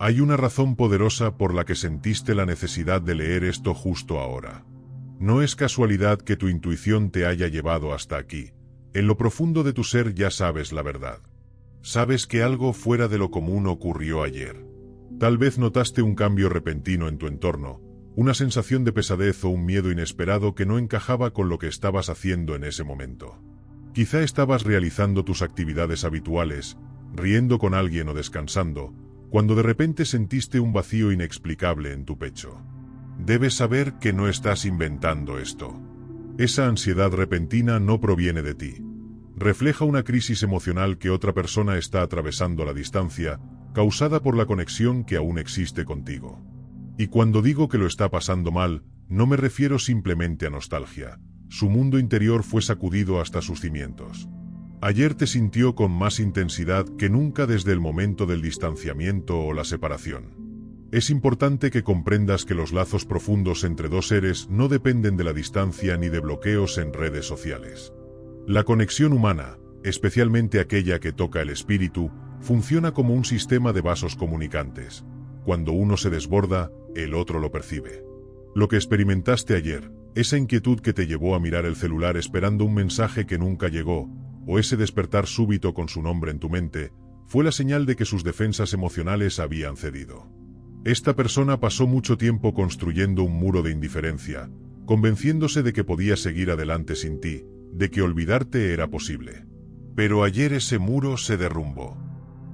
Hay una razón poderosa por la que sentiste la necesidad de leer esto justo ahora. No es casualidad que tu intuición te haya llevado hasta aquí. En lo profundo de tu ser ya sabes la verdad. Sabes que algo fuera de lo común ocurrió ayer. Tal vez notaste un cambio repentino en tu entorno, una sensación de pesadez o un miedo inesperado que no encajaba con lo que estabas haciendo en ese momento. Quizá estabas realizando tus actividades habituales, riendo con alguien o descansando, cuando de repente sentiste un vacío inexplicable en tu pecho. Debes saber que no estás inventando esto. Esa ansiedad repentina no proviene de ti. Refleja una crisis emocional que otra persona está atravesando a la distancia, causada por la conexión que aún existe contigo. Y cuando digo que lo está pasando mal, no me refiero simplemente a nostalgia. Su mundo interior fue sacudido hasta sus cimientos. Ayer te sintió con más intensidad que nunca desde el momento del distanciamiento o la separación. Es importante que comprendas que los lazos profundos entre dos seres no dependen de la distancia ni de bloqueos en redes sociales. La conexión humana, especialmente aquella que toca el espíritu, funciona como un sistema de vasos comunicantes. Cuando uno se desborda, el otro lo percibe. Lo que experimentaste ayer, esa inquietud que te llevó a mirar el celular esperando un mensaje que nunca llegó, o ese despertar súbito con su nombre en tu mente, fue la señal de que sus defensas emocionales habían cedido. Esta persona pasó mucho tiempo construyendo un muro de indiferencia, convenciéndose de que podía seguir adelante sin ti, de que olvidarte era posible. Pero ayer ese muro se derrumbó.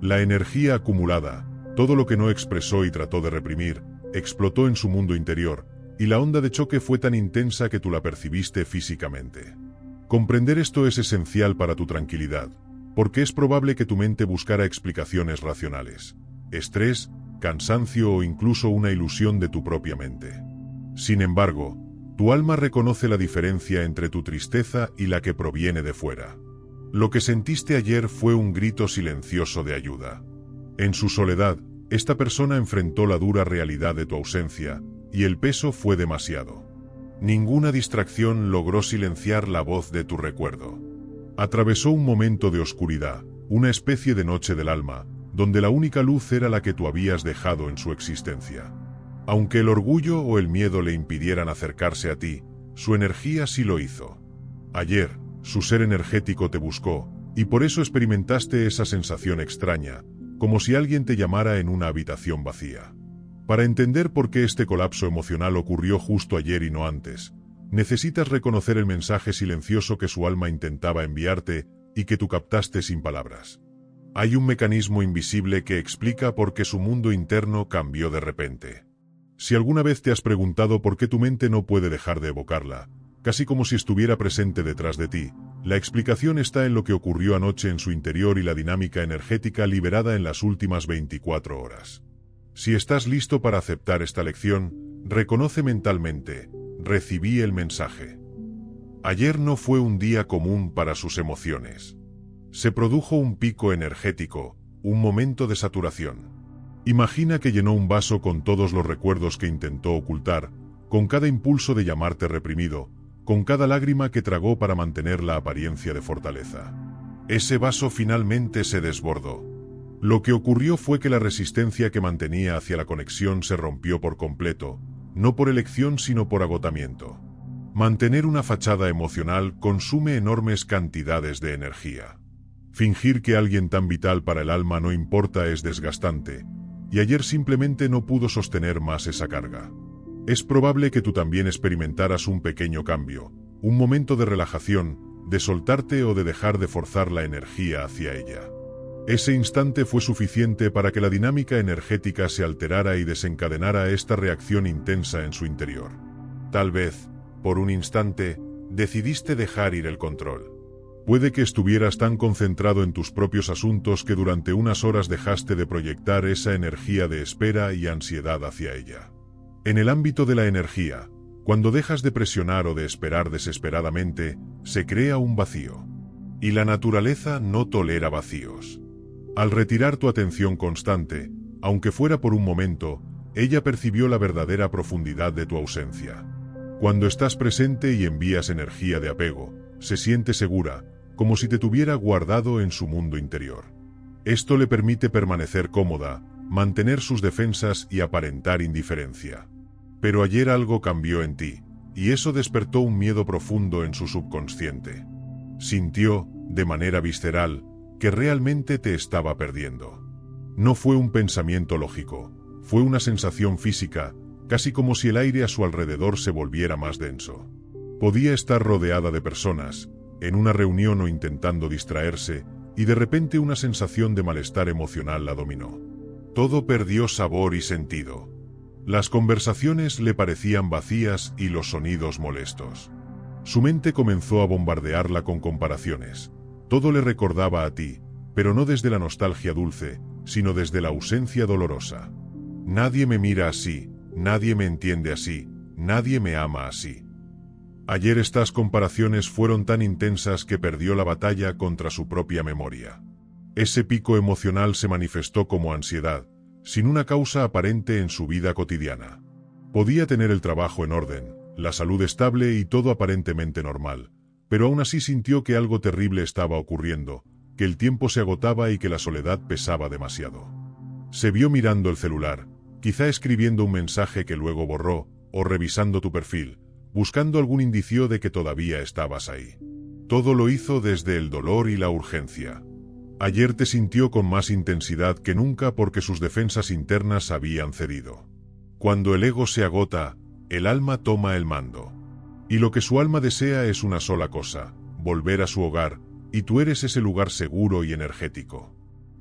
La energía acumulada, todo lo que no expresó y trató de reprimir, explotó en su mundo interior, y la onda de choque fue tan intensa que tú la percibiste físicamente. Comprender esto es esencial para tu tranquilidad, porque es probable que tu mente buscara explicaciones racionales. Estrés, cansancio o incluso una ilusión de tu propia mente. Sin embargo, tu alma reconoce la diferencia entre tu tristeza y la que proviene de fuera. Lo que sentiste ayer fue un grito silencioso de ayuda. En su soledad, esta persona enfrentó la dura realidad de tu ausencia, y el peso fue demasiado. Ninguna distracción logró silenciar la voz de tu recuerdo. Atravesó un momento de oscuridad, una especie de noche del alma, donde la única luz era la que tú habías dejado en su existencia. Aunque el orgullo o el miedo le impidieran acercarse a ti, su energía sí lo hizo. Ayer, su ser energético te buscó, y por eso experimentaste esa sensación extraña, como si alguien te llamara en una habitación vacía. Para entender por qué este colapso emocional ocurrió justo ayer y no antes, necesitas reconocer el mensaje silencioso que su alma intentaba enviarte y que tú captaste sin palabras. Hay un mecanismo invisible que explica por qué su mundo interno cambió de repente. Si alguna vez te has preguntado por qué tu mente no puede dejar de evocarla, casi como si estuviera presente detrás de ti, la explicación está en lo que ocurrió anoche en su interior y la dinámica energética liberada en las últimas 24 horas. Si estás listo para aceptar esta lección, reconoce mentalmente: recibí el mensaje. Ayer no fue un día común para sus emociones. Se produjo un pico energético, un momento de saturación. Imagina que llenó un vaso con todos los recuerdos que intentó ocultar, con cada impulso de llamarte reprimido, con cada lágrima que tragó para mantener la apariencia de fortaleza. Ese vaso finalmente se desbordó. Lo que ocurrió fue que la resistencia que mantenía hacia la conexión se rompió por completo, no por elección sino por agotamiento. Mantener una fachada emocional consume enormes cantidades de energía. Fingir que alguien tan vital para el alma no importa es desgastante, y ayer simplemente no pudo sostener más esa carga. Es probable que tú también experimentaras un pequeño cambio, un momento de relajación, de soltarte o de dejar de forzar la energía hacia ella. Ese instante fue suficiente para que la dinámica energética se alterara y desencadenara esta reacción intensa en su interior. Tal vez, por un instante, decidiste dejar ir el control. Puede que estuvieras tan concentrado en tus propios asuntos que durante unas horas dejaste de proyectar esa energía de espera y ansiedad hacia ella. En el ámbito de la energía, cuando dejas de presionar o de esperar desesperadamente, se crea un vacío. Y la naturaleza no tolera vacíos. Al retirar tu atención constante, aunque fuera por un momento, ella percibió la verdadera profundidad de tu ausencia. Cuando estás presente y envías energía de apego, se siente segura, como si te tuviera guardado en su mundo interior. Esto le permite permanecer cómoda, mantener sus defensas y aparentar indiferencia. Pero ayer algo cambió en ti, y eso despertó un miedo profundo en su subconsciente. Sintió, de manera visceral, que realmente te estaba perdiendo. No fue un pensamiento lógico, fue una sensación física, casi como si el aire a su alrededor se volviera más denso. Podía estar rodeada de personas, en una reunión o intentando distraerse, y de repente una sensación de malestar emocional la dominó. Todo perdió sabor y sentido. Las conversaciones le parecían vacías y los sonidos molestos. Su mente comenzó a bombardearla con comparaciones. Todo le recordaba a ti, pero no desde la nostalgia dulce, sino desde la ausencia dolorosa. Nadie me mira así, nadie me entiende así, nadie me ama así. Ayer estas comparaciones fueron tan intensas que perdió la batalla contra su propia memoria. Ese pico emocional se manifestó como ansiedad, sin una causa aparente en su vida cotidiana. Podía tener el trabajo en orden, la salud estable y todo aparentemente normal, pero aún así sintió que algo terrible estaba ocurriendo, que el tiempo se agotaba y que la soledad pesaba demasiado. Se vio mirando el celular, quizá escribiendo un mensaje que luego borró, o revisando tu perfil, buscando algún indicio de que todavía estabas ahí. Todo lo hizo desde el dolor y la urgencia. Ayer te sintió con más intensidad que nunca porque sus defensas internas habían cedido. Cuando el ego se agota, el alma toma el mando. Y lo que su alma desea es una sola cosa, volver a su hogar, y tú eres ese lugar seguro y energético.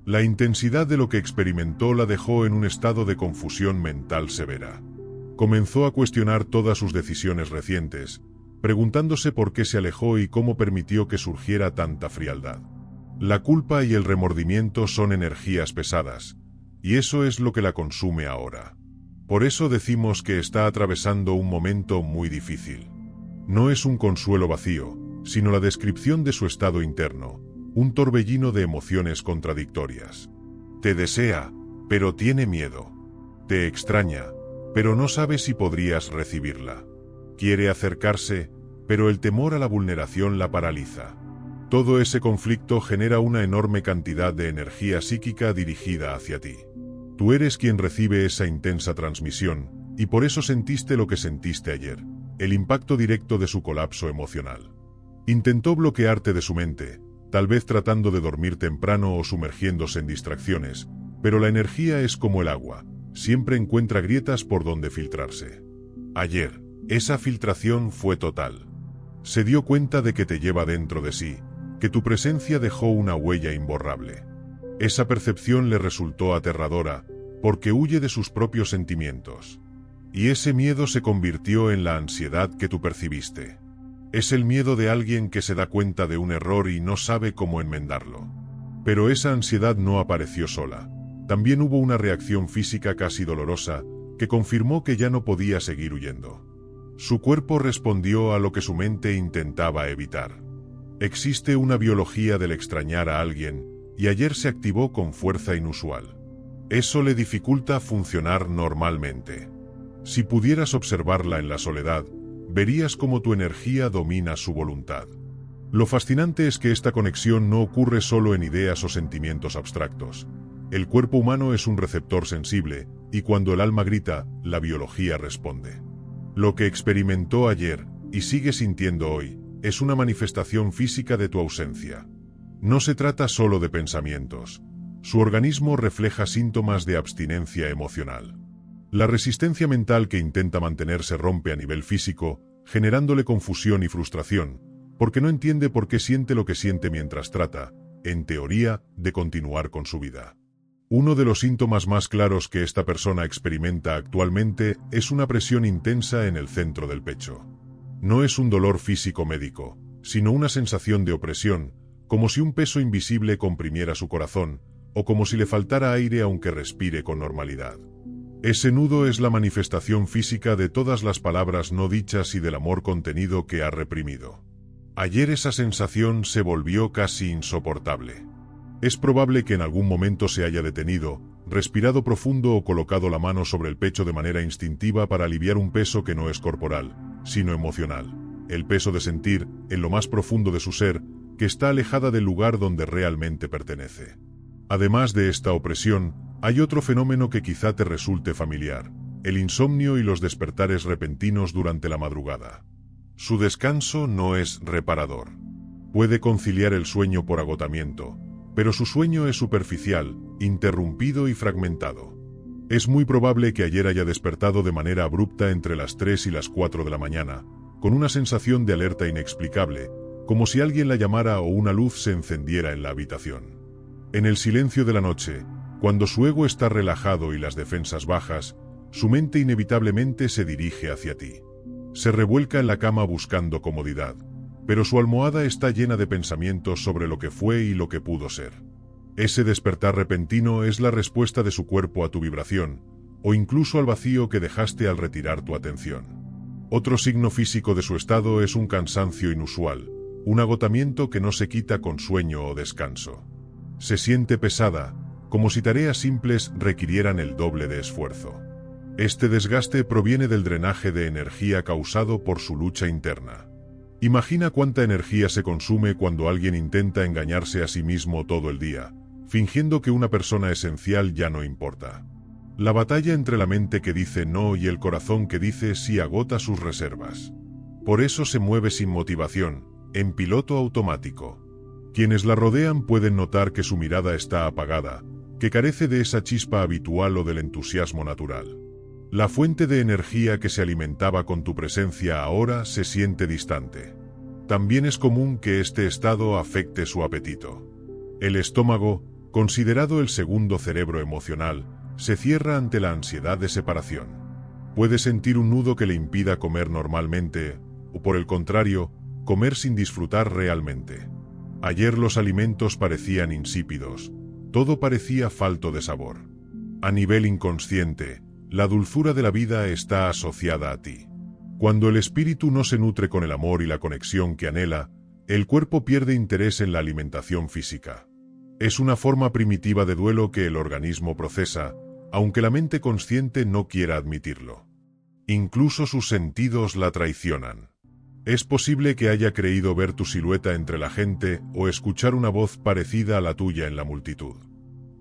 La intensidad de lo que experimentó la dejó en un estado de confusión mental severa. Comenzó a cuestionar todas sus decisiones recientes, preguntándose por qué se alejó y cómo permitió que surgiera tanta frialdad. La culpa y el remordimiento son energías pesadas, y eso es lo que la consume ahora. Por eso decimos que está atravesando un momento muy difícil. No es un consuelo vacío, sino la descripción de su estado interno, un torbellino de emociones contradictorias. Te desea, pero tiene miedo. Te extraña, pero no sabe si podrías recibirla. Quiere acercarse, pero el temor a la vulneración la paraliza. Todo ese conflicto genera una enorme cantidad de energía psíquica dirigida hacia ti. Tú eres quien recibe esa intensa transmisión, y por eso sentiste lo que sentiste ayer, el impacto directo de su colapso emocional. Intentó bloquearte de su mente, tal vez tratando de dormir temprano o sumergiéndose en distracciones, pero la energía es como el agua. Siempre encuentra grietas por donde filtrarse. Ayer, esa filtración fue total. Se dio cuenta de que te lleva dentro de sí, que tu presencia dejó una huella imborrable. Esa percepción le resultó aterradora, porque huye de sus propios sentimientos. Y ese miedo se convirtió en la ansiedad que tú percibiste. Es el miedo de alguien que se da cuenta de un error y no sabe cómo enmendarlo. Pero esa ansiedad no apareció sola. También hubo una reacción física casi dolorosa, que confirmó que ya no podía seguir huyendo. Su cuerpo respondió a lo que su mente intentaba evitar. Existe una biología del extrañar a alguien, y ayer se activó con fuerza inusual. Eso le dificulta funcionar normalmente. Si pudieras observarla en la soledad, verías cómo tu energía domina su voluntad. Lo fascinante es que esta conexión no ocurre solo en ideas o sentimientos abstractos. El cuerpo humano es un receptor sensible, y cuando el alma grita, la biología responde. Lo que experimentó ayer, y sigue sintiendo hoy, es una manifestación física de tu ausencia. No se trata solo de pensamientos. Su organismo refleja síntomas de abstinencia emocional. La resistencia mental que intenta mantenerse rompe a nivel físico, generándole confusión y frustración, porque no entiende por qué siente lo que siente mientras trata, en teoría, de continuar con su vida. Uno de los síntomas más claros que esta persona experimenta actualmente es una presión intensa en el centro del pecho. No es un dolor físico médico, sino una sensación de opresión, como si un peso invisible comprimiera su corazón, o como si le faltara aire aunque respire con normalidad. Ese nudo es la manifestación física de todas las palabras no dichas y del amor contenido que ha reprimido. Ayer esa sensación se volvió casi insoportable. Es probable que en algún momento se haya detenido, respirado profundo o colocado la mano sobre el pecho de manera instintiva para aliviar un peso que no es corporal, sino emocional. El peso de sentir, en lo más profundo de su ser, que está alejada del lugar donde realmente pertenece. Además de esta opresión, Hay otro fenómeno que quizá te resulte familiar: el insomnio y los despertares repentinos durante la madrugada. Su descanso no es reparador. Puede conciliar el sueño por agotamiento, pero su sueño es superficial, interrumpido y fragmentado. Es muy probable que ayer haya despertado de manera abrupta entre las 3 y las 4 de la mañana, con una sensación de alerta inexplicable, como si alguien la llamara o una luz se encendiera en la habitación. En el silencio de la noche, cuando su ego está relajado y las defensas bajas, su mente inevitablemente se dirige hacia ti. Se revuelca en la cama buscando comodidad, pero su almohada está llena de pensamientos sobre lo que fue y lo que pudo ser. Ese despertar repentino es la respuesta de su cuerpo a tu vibración, o incluso al vacío que dejaste al retirar tu atención. Otro signo físico de su estado es un cansancio inusual, un agotamiento que no se quita con sueño o descanso. Se siente pesada, como si tareas simples requirieran el doble de esfuerzo. Este desgaste proviene del drenaje de energía causado por su lucha interna. Imagina cuánta energía se consume cuando alguien intenta engañarse a sí mismo todo el día, fingiendo que una persona esencial ya no importa. La batalla entre la mente que dice no y el corazón que dice sí agota sus reservas. Por eso se mueve sin motivación, en piloto automático. Quienes la rodean pueden notar que su mirada está apagada, que carece de esa chispa habitual o del entusiasmo natural. La fuente de energía que se alimentaba con tu presencia ahora se siente distante. También es común que este estado afecte su apetito. El estómago, considerado el segundo cerebro emocional, se cierra ante la ansiedad de separación. Puede sentir un nudo que le impida comer normalmente, o por el contrario, comer sin disfrutar realmente. Ayer los alimentos parecían insípidos, todo parecía falto de sabor. A nivel inconsciente, la dulzura de la vida está asociada a ti. Cuando el espíritu no se nutre con el amor y la conexión que anhela, el cuerpo pierde interés en la alimentación física. Es una forma primitiva de duelo que el organismo procesa, aunque la mente consciente no quiera admitirlo. Incluso sus sentidos la traicionan. Es posible que haya creído ver tu silueta entre la gente o escuchar una voz parecida a la tuya en la multitud.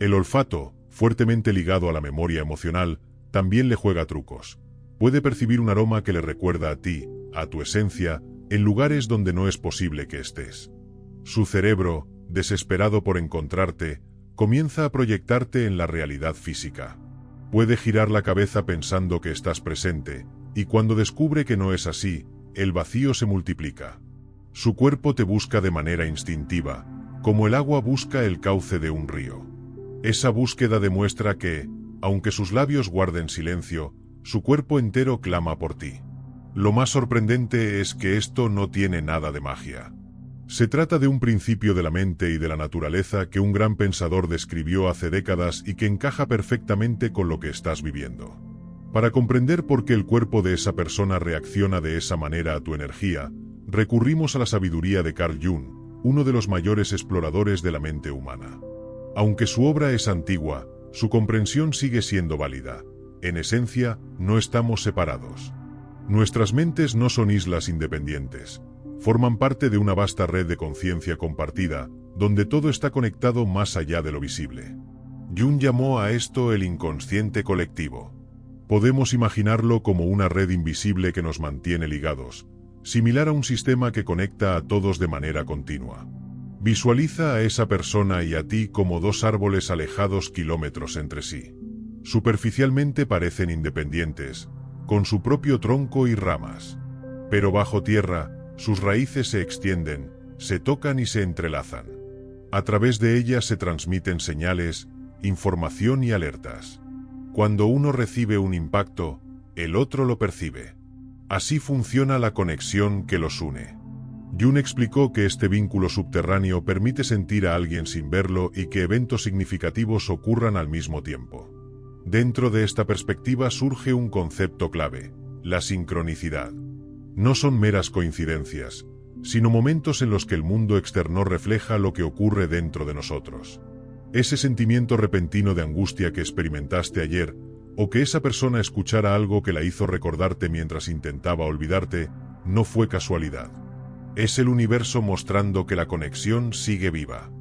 El olfato, fuertemente ligado a la memoria emocional, también le juega trucos. Puede percibir un aroma que le recuerda a ti, a tu esencia, en lugares donde no es posible que estés. Su cerebro, desesperado por encontrarte, comienza a proyectarte en la realidad física. Puede girar la cabeza pensando que estás presente, y cuando descubre que no es así, el vacío se multiplica. Su cuerpo te busca de manera instintiva, como el agua busca el cauce de un río. Esa búsqueda demuestra que, aunque sus labios guarden silencio, su cuerpo entero clama por ti. Lo más sorprendente es que esto no tiene nada de magia. Se trata de un principio de la mente y de la naturaleza que un gran pensador describió hace décadas y que encaja perfectamente con lo que estás viviendo. Para comprender por qué el cuerpo de esa persona reacciona de esa manera a tu energía, recurrimos a la sabiduría de Carl Jung, uno de los mayores exploradores de la mente humana. Aunque su obra es antigua, su comprensión sigue siendo válida. En esencia, no estamos separados. Nuestras mentes no son islas independientes. Forman parte de una vasta red de conciencia compartida, donde todo está conectado más allá de lo visible. Jung llamó a esto el inconsciente colectivo. Podemos imaginarlo como una red invisible que nos mantiene ligados, similar a un sistema que conecta a todos de manera continua. Visualiza a esa persona y a ti como dos árboles alejados kilómetros entre sí. Superficialmente parecen independientes, con su propio tronco y ramas. Pero bajo tierra, sus raíces se extienden, se tocan y se entrelazan. A través de ellas se transmiten señales, información y alertas. Cuando uno recibe un impacto, el otro lo percibe. Así funciona la conexión que los une. Jung explicó que este vínculo subterráneo permite sentir a alguien sin verlo y que eventos significativos ocurran al mismo tiempo. Dentro de esta perspectiva surge un concepto clave: la sincronicidad. No son meras coincidencias, sino momentos en los que el mundo externo refleja lo que ocurre dentro de nosotros. Ese sentimiento repentino de angustia que experimentaste ayer, o que esa persona escuchara algo que la hizo recordarte mientras intentaba olvidarte, no fue casualidad. Es el universo mostrando que la conexión sigue viva.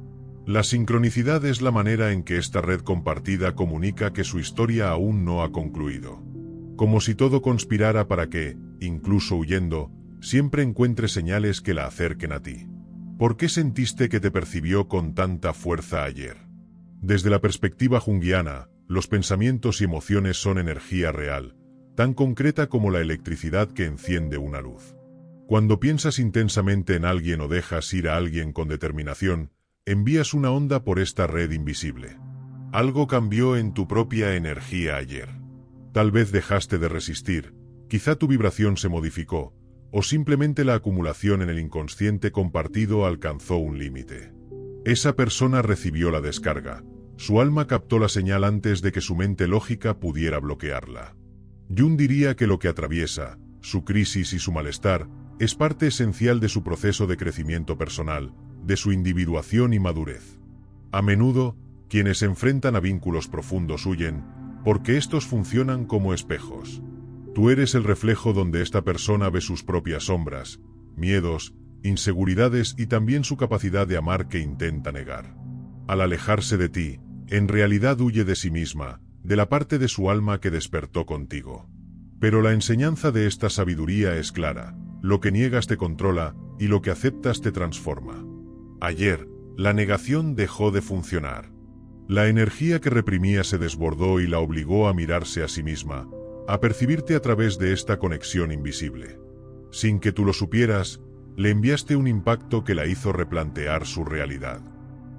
La sincronicidad es la manera en que esta red compartida comunica que su historia aún no ha concluido. Como si todo conspirara para que, incluso huyendo, siempre encuentre señales que la acerquen a ti. ¿Por qué sentiste que te percibió con tanta fuerza ayer? Desde la perspectiva junguiana, los pensamientos y emociones son energía real, tan concreta como la electricidad que enciende una luz. Cuando piensas intensamente en alguien o dejas ir a alguien con determinación, envías una onda por esta red invisible. Algo cambió en tu propia energía ayer. Tal vez dejaste de resistir, quizá tu vibración se modificó, o simplemente la acumulación en el inconsciente compartido alcanzó un límite. Esa persona recibió la descarga. Su alma captó la señal antes de que su mente lógica pudiera bloquearla. Jung diría que lo que atraviesa, su crisis y su malestar, es parte esencial de su proceso de crecimiento personal, de su individuación y madurez. A menudo, quienes se enfrentan a vínculos profundos huyen, porque estos funcionan como espejos. Tú eres el reflejo donde esta persona ve sus propias sombras, miedos, inseguridades y también su capacidad de amar que intenta negar. Al alejarse de ti, en realidad huye de sí misma, de la parte de su alma que despertó contigo. Pero la enseñanza de esta sabiduría es clara: lo que niegas te controla, y lo que aceptas te transforma. Ayer, la negación dejó de funcionar. La energía que reprimía se desbordó y la obligó a mirarse a sí misma, a percibirte a través de esta conexión invisible. Sin que tú lo supieras, le enviaste un impacto que la hizo replantear su realidad.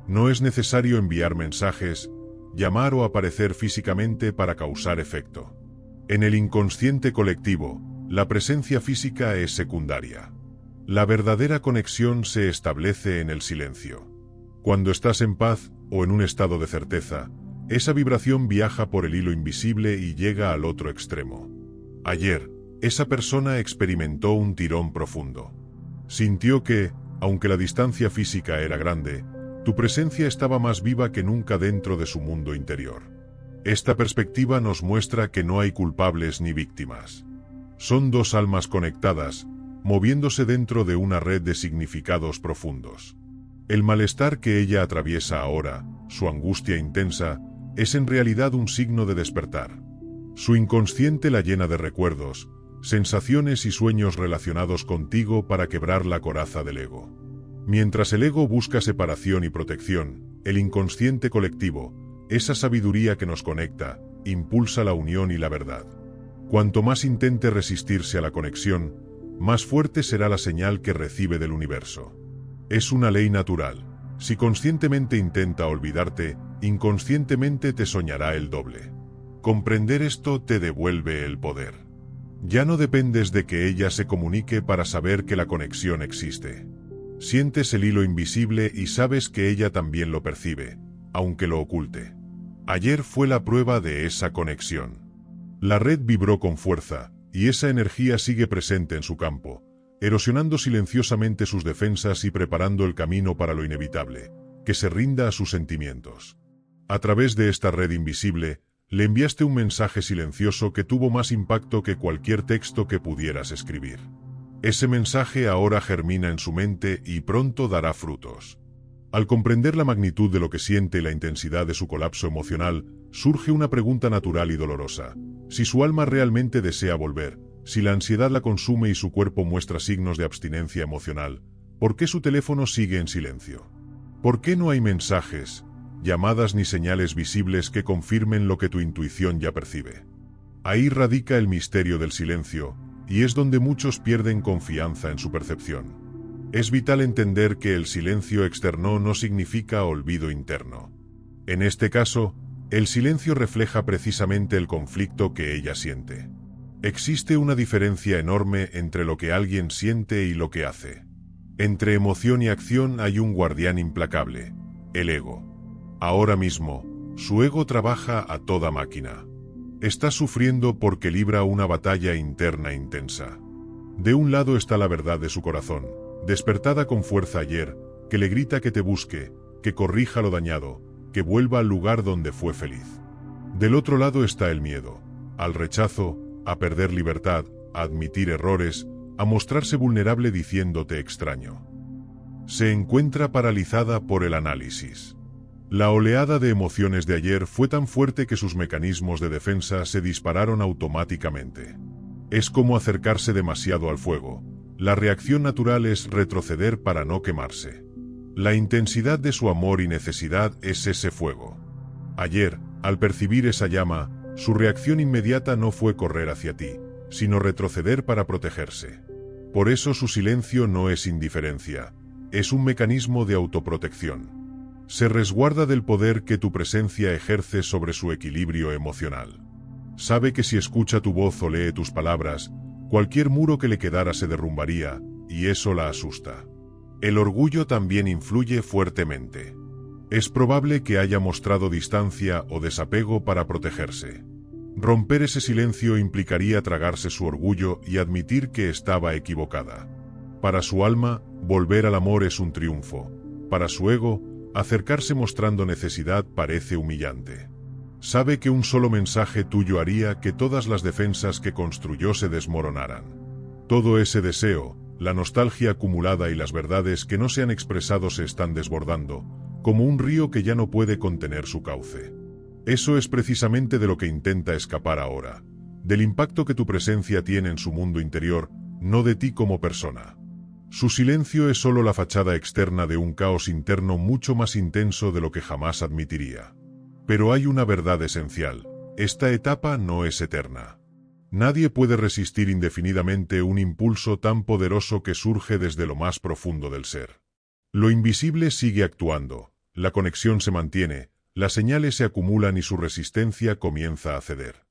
No es necesario enviar mensajes, llamar o aparecer físicamente para causar efecto. En el inconsciente colectivo, la presencia física es secundaria. La verdadera conexión se establece en el silencio. Cuando estás en paz o en un estado de certeza, esa vibración viaja por el hilo invisible y llega al otro extremo. Ayer, esa persona experimentó un tirón profundo. Sintió que, aunque la distancia física era grande, tu presencia estaba más viva que nunca dentro de su mundo interior. Esta perspectiva nos muestra que no hay culpables ni víctimas. Son dos almas conectadas, moviéndose dentro de una red de significados profundos. El malestar que ella atraviesa ahora, su angustia intensa, es en realidad un signo de despertar. Su inconsciente la llena de recuerdos, sensaciones y sueños relacionados contigo para quebrar la coraza del ego. Mientras el ego busca separación y protección, el inconsciente colectivo, esa sabiduría que nos conecta, impulsa la unión y la verdad. Cuanto más intente resistirse a la conexión, más fuerte será la señal que recibe del universo. Es una ley natural. Si conscientemente intenta olvidarte, inconscientemente te soñará el doble. Comprender esto te devuelve el poder. Ya no dependes de que ella se comunique para saber que la conexión existe. Sientes el hilo invisible y sabes que ella también lo percibe, aunque lo oculte. Ayer fue la prueba de esa conexión. La red vibró con fuerza, y esa energía sigue presente en su campo, erosionando silenciosamente sus defensas y preparando el camino para lo inevitable, que se rinda a sus sentimientos. A través de esta red invisible, le enviaste un mensaje silencioso que tuvo más impacto que cualquier texto que pudieras escribir. Ese mensaje ahora germina en su mente y pronto dará frutos. Al comprender la magnitud de lo que siente y la intensidad de su colapso emocional, surge una pregunta natural y dolorosa. Si su alma realmente desea volver, si la ansiedad la consume y su cuerpo muestra signos de abstinencia emocional, ¿por qué su teléfono sigue en silencio? ¿Por qué no hay mensajes, llamadas ni señales visibles que confirmen lo que tu intuición ya percibe? Ahí radica el misterio del silencio, y es donde muchos pierden confianza en su percepción. Es vital entender que el silencio externo no significa olvido interno. En este caso, el silencio refleja precisamente el conflicto que ella siente. Existe una diferencia enorme entre lo que alguien siente y lo que hace. Entre emoción y acción hay un guardián implacable, el ego. Ahora mismo, su ego trabaja a toda máquina. Está sufriendo porque libra una batalla interna intensa. De un lado está la verdad de su corazón, despertada con fuerza ayer, que le grita que te busque, que corrija lo dañado, que vuelva al lugar donde fue feliz. Del otro lado está el miedo, al rechazo, a perder libertad, a admitir errores, a mostrarse vulnerable diciéndote extraño. Se encuentra paralizada por el análisis. La oleada de emociones de ayer fue tan fuerte que sus mecanismos de defensa se dispararon automáticamente. Es como acercarse demasiado al fuego. La reacción natural es retroceder para no quemarse. La intensidad de su amor y necesidad es ese fuego. Ayer, al percibir esa llama, su reacción inmediata no fue correr hacia ti, sino retroceder para protegerse. Por eso su silencio no es indiferencia, es un mecanismo de autoprotección. Se resguarda del poder que tu presencia ejerce sobre su equilibrio emocional. Sabe que si escucha tu voz o lee tus palabras, cualquier muro que le quedara se derrumbaría, y eso la asusta. El orgullo también influye fuertemente. Es probable que haya mostrado distancia o desapego para protegerse. Romper ese silencio implicaría tragarse su orgullo y admitir que estaba equivocada. Para su alma, volver al amor es un triunfo. Para su ego, acercarse mostrando necesidad parece humillante. Sabe que un solo mensaje tuyo haría que todas las defensas que construyó se desmoronaran. Todo ese deseo, la nostalgia acumulada y las verdades que no se han expresado se están desbordando, como un río que ya no puede contener su cauce. Eso es precisamente de lo que intenta escapar ahora, del impacto que tu presencia tiene en su mundo interior, no de ti como persona. Su silencio es solo la fachada externa de un caos interno mucho más intenso de lo que jamás admitiría. Pero hay una verdad esencial: esta etapa no es eterna. Nadie puede resistir indefinidamente un impulso tan poderoso que surge desde lo más profundo del ser. Lo invisible sigue actuando, la conexión se mantiene, las señales se acumulan y su resistencia comienza a ceder.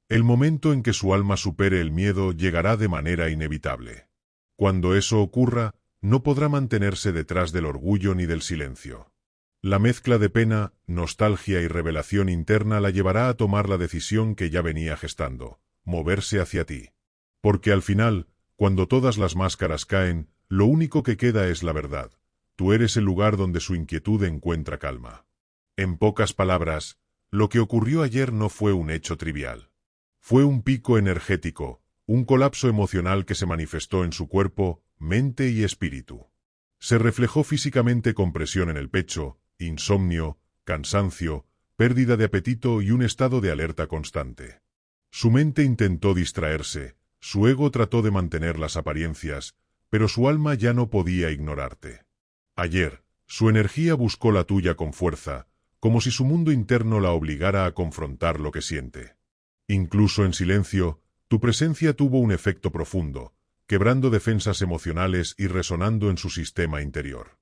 El momento en que su alma supere el miedo llegará de manera inevitable. Cuando eso ocurra, no podrá mantenerse detrás del orgullo ni del silencio. La mezcla de pena, nostalgia y revelación interna la llevará a tomar la decisión que ya venía gestando: moverse hacia ti. Porque al final, cuando todas las máscaras caen, lo único que queda es la verdad. Tú eres el lugar donde su inquietud encuentra calma. En pocas palabras, lo que ocurrió ayer no fue un hecho trivial. Fue un pico energético, un colapso emocional que se manifestó en su cuerpo, mente y espíritu. Se reflejó físicamente con presión en el pecho, insomnio, cansancio, pérdida de apetito y un estado de alerta constante. Su mente intentó distraerse, su ego trató de mantener las apariencias, pero su alma ya no podía ignorarte. Ayer, su energía buscó la tuya con fuerza, como si su mundo interno la obligara a confrontar lo que siente. Incluso en silencio, tu presencia tuvo un efecto profundo, quebrando defensas emocionales y resonando en su sistema interior.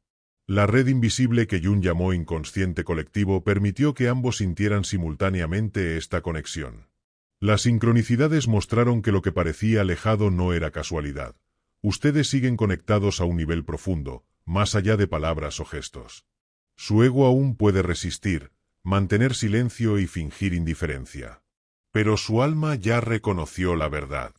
La red invisible que Jung llamó inconsciente colectivo permitió que ambos sintieran simultáneamente esta conexión. Las sincronicidades mostraron que lo que parecía alejado no era casualidad. Ustedes siguen conectados a un nivel profundo, más allá de palabras o gestos. Su ego aún puede resistir, mantener silencio y fingir indiferencia. Pero su alma ya reconoció la verdad.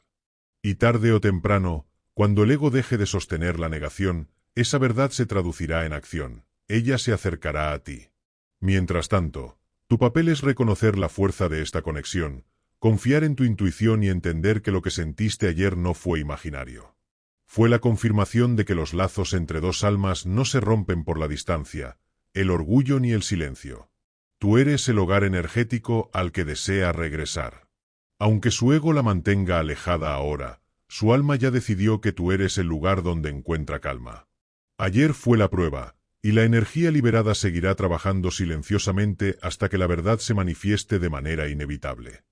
Y tarde o temprano, cuando el ego deje de sostener la negación, esa verdad se traducirá en acción. Ella se acercará a ti. Mientras tanto, tu papel es reconocer la fuerza de esta conexión, confiar en tu intuición y entender que lo que sentiste ayer no fue imaginario. Fue la confirmación de que los lazos entre dos almas no se rompen por la distancia, el orgullo ni el silencio. Tú eres el hogar energético al que desea regresar. Aunque su ego la mantenga alejada ahora, su alma ya decidió que tú eres el lugar donde encuentra calma. Ayer fue la prueba, y la energía liberada seguirá trabajando silenciosamente hasta que la verdad se manifieste de manera inevitable.